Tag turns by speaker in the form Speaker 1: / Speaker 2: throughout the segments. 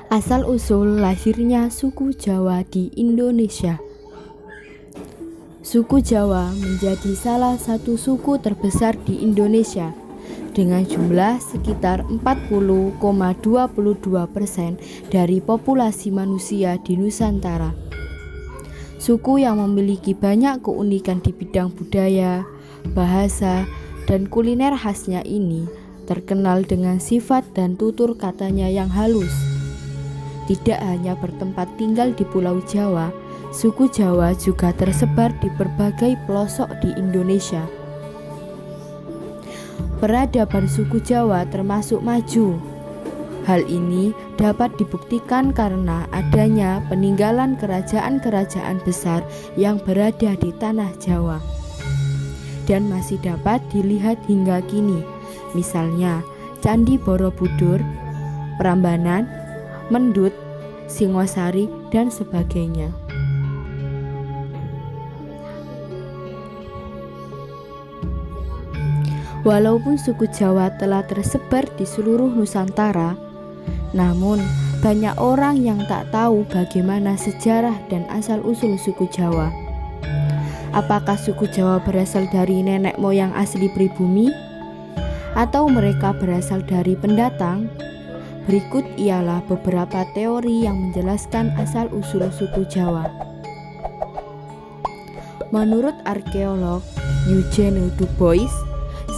Speaker 1: Asal-usul lahirnya suku Jawa di Indonesia. Suku Jawa menjadi salah satu suku terbesar di Indonesia dengan jumlah sekitar 40,22% dari populasi manusia di Nusantara. Suku yang memiliki banyak keunikan di bidang budaya, bahasa, dan kuliner khasnya ini terkenal dengan sifat dan tutur katanya yang halus. Tidak hanya bertempat tinggal di Pulau Jawa, suku Jawa juga tersebar di berbagai pelosok di Indonesia. Peradaban suku Jawa termasuk maju. Hal ini dapat dibuktikan karena adanya peninggalan kerajaan-kerajaan besar yang berada di tanah Jawa dan masih dapat dilihat hingga kini. Misalnya Candi Borobudur, Prambanan, Mendut, Singosari, dan sebagainya. Walaupun suku Jawa telah tersebar di seluruh Nusantara, namun banyak orang yang tak tahu bagaimana sejarah dan asal-usul suku Jawa. Apakah suku Jawa berasal dari nenek moyang asli pribumi? Atau mereka berasal dari pendatang? Berikut ialah beberapa teori yang menjelaskan asal-usul suku Jawa. Menurut arkeolog Eugene Du Bois,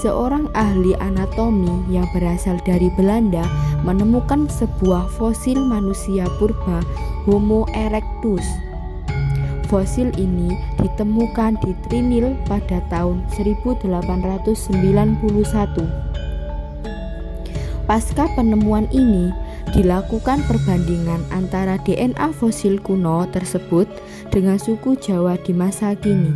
Speaker 1: seorang ahli anatomi yang berasal dari Belanda menemukan sebuah fosil manusia purba Homo erectus. Fosil ini ditemukan di Trinil pada tahun 1891. Pasca penemuan ini, dilakukan perbandingan antara DNA fosil kuno tersebut dengan suku Jawa di masa kini.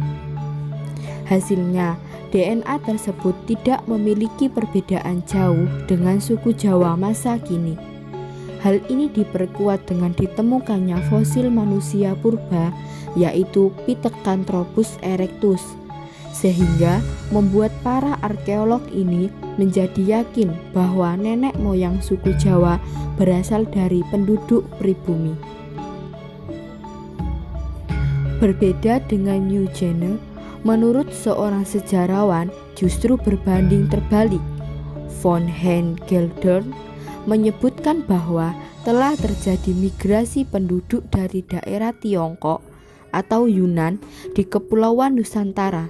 Speaker 1: Hasilnya, DNA tersebut tidak memiliki perbedaan jauh dengan suku Jawa masa kini. Hal ini diperkuat dengan ditemukannya fosil manusia purba, yaitu Pithecanthropus erectus, sehingga membuat para arkeolog ini menjadi yakin bahwa nenek moyang suku Jawa berasal dari penduduk pribumi. Berbeda dengan Eugene, menurut seorang sejarawan justru berbanding terbalik. Von Heijngeldern menyebutkan bahwa telah terjadi migrasi penduduk dari daerah Tiongkok atau Yunan di Kepulauan Nusantara.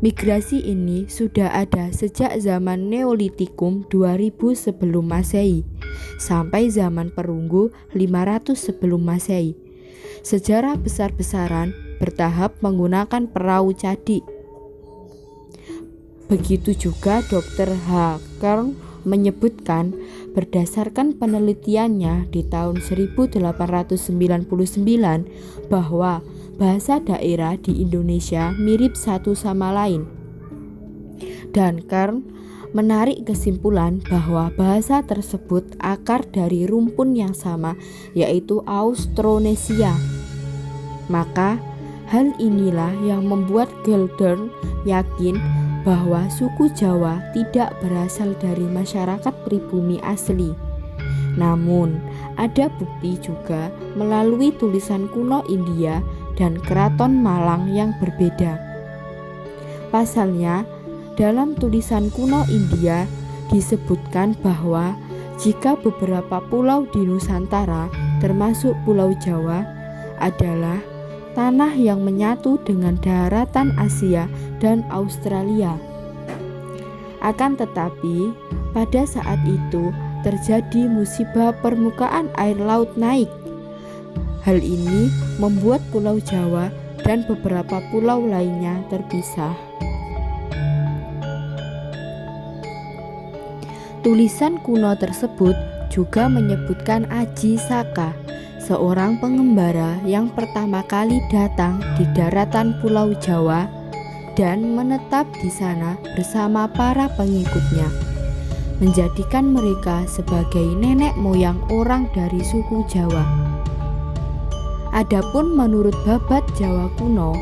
Speaker 1: Migrasi ini sudah ada sejak zaman Neolitikum 2000 sebelum Masehi sampai zaman Perunggu 500 sebelum Masehi. Sejarah besar-besaran bertahap menggunakan perahu cadi. Begitu juga Dr. H. Kern menyebutkan berdasarkan penelitiannya di tahun 1899 bahwa bahasa daerah di Indonesia mirip satu sama lain. Dan Kern menarik kesimpulan bahwa bahasa tersebut akar dari rumpun yang sama, yaitu Austronesia. Maka hal inilah yang membuat Geldern yakin bahwa suku Jawa tidak berasal dari masyarakat pribumi asli. Namun, ada bukti juga melalui tulisan kuno India dan keraton Malang yang berbeda. Pasalnya, dalam tulisan kuno India disebutkan bahwa jika beberapa pulau di Nusantara, termasuk Pulau Jawa, adalah tanah yang menyatu dengan daratan Asia dan Australia. Akan tetapi, pada saat itu terjadi musibah permukaan air laut naik. Hal ini membuat Pulau Jawa dan beberapa pulau lainnya terpisah. Tulisan kuno tersebut juga menyebutkan Aji Saka, seorang pengembara yang pertama kali datang di daratan Pulau Jawa dan menetap di sana bersama para pengikutnya, menjadikan mereka sebagai nenek moyang orang dari suku Jawa. Adapun menurut Babat Jawa kuno,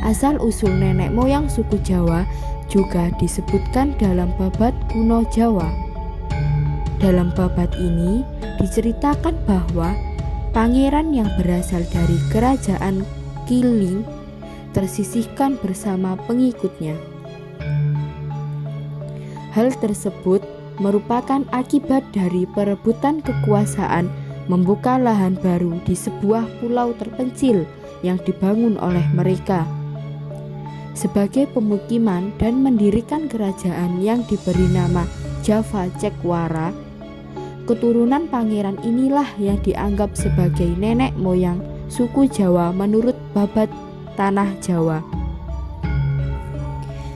Speaker 1: asal-usul nenek moyang suku Jawa juga disebutkan dalam Babat kuno Jawa. Dalam babat ini diceritakan bahwa pangeran yang berasal dari kerajaan Kiling tersisihkan bersama pengikutnya. Hal tersebut merupakan akibat dari perebutan kekuasaan membuka lahan baru di sebuah pulau terpencil yang dibangun oleh mereka sebagai pemukiman dan mendirikan kerajaan yang diberi nama Java Cekuara. Keturunan pangeran inilah yang dianggap sebagai nenek moyang suku Jawa menurut babat tanah Jawa.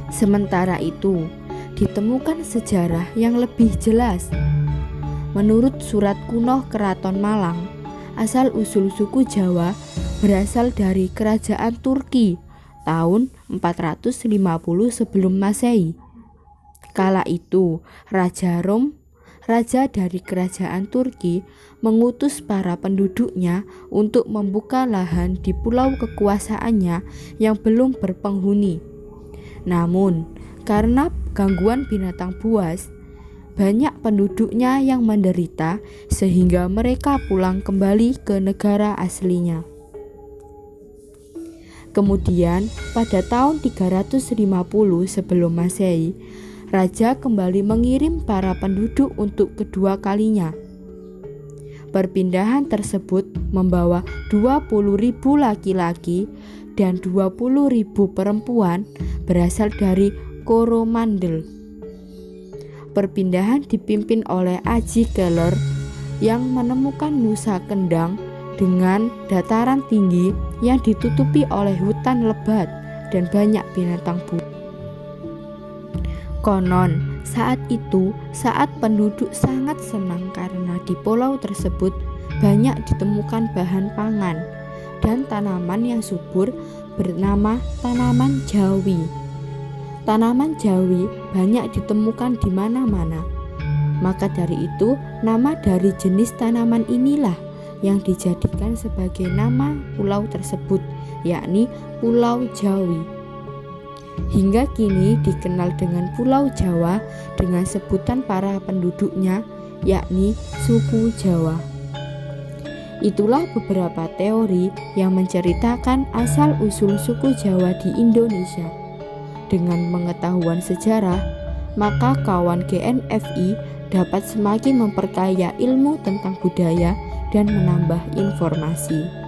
Speaker 1: Sementara itu, ditemukan sejarah yang lebih jelas. Menurut surat kuno Keraton Malang, asal-usul suku Jawa berasal dari kerajaan Turki tahun 450 sebelum Masehi. Kala itu, Raja Rom, raja dari kerajaan Turki, mengutus para penduduknya untuk membuka lahan di pulau kekuasaannya yang belum berpenghuni. Namun, karena gangguan binatang buas, banyak penduduknya yang menderita sehingga mereka pulang kembali ke negara aslinya. Kemudian pada tahun 350 sebelum Masehi, raja kembali mengirim para penduduk untuk kedua kalinya. Perpindahan tersebut membawa 20.000 laki-laki dan 20.000 perempuan berasal dari Coromandel. Perpindahan dipimpin oleh Aji Keller yang menemukan Nusa Kendang dengan dataran tinggi yang ditutupi oleh hutan lebat dan banyak binatang buas. Konon, saat penduduk sangat senang karena di pulau tersebut banyak ditemukan bahan pangan dan tanaman yang subur bernama tanaman Jawi. Tanaman Jawi banyak ditemukan di mana-mana. Maka dari itu, nama dari jenis tanaman inilah yang dijadikan sebagai nama pulau tersebut, yakni Pulau Jawi. Hingga kini dikenal dengan Pulau Jawa dengan sebutan para penduduknya, yakni suku Jawa. Itulah beberapa teori yang menceritakan asal-usul suku Jawa di Indonesia. Dengan pengetahuan sejarah, maka kawan GNFI dapat semakin memperkaya ilmu tentang budaya dan menambah informasi.